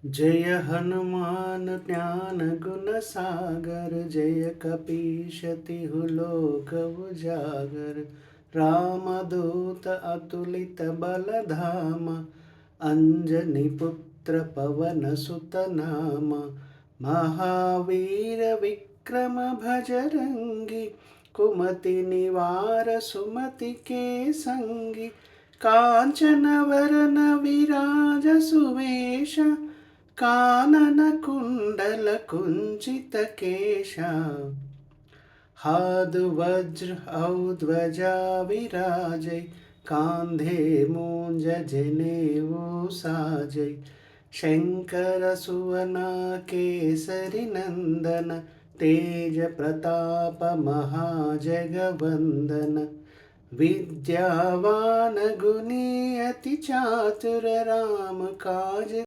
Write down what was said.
जय हनुमान ज्ञान गुण सागर। जय कपीश तिहु लोक उजागर। रामदूत अतुलित बल धाम। अंजनी पुत्र पवन सुत नाम। महावीर विक्रम भजरंगी। कुमति निवार सुमति के संगी। कांचन वरन विराज सुवेश। कानन कुंडल कुंचित केशा। हाथ वज्र औ ध्वजा विराजै। कांधे मूंज जनेऊ साजै। शंकर सुवन केसरी नंदन। तेज प्रताप महाजगवंदन। विद्यावान गुणी अति चातुर। राम काज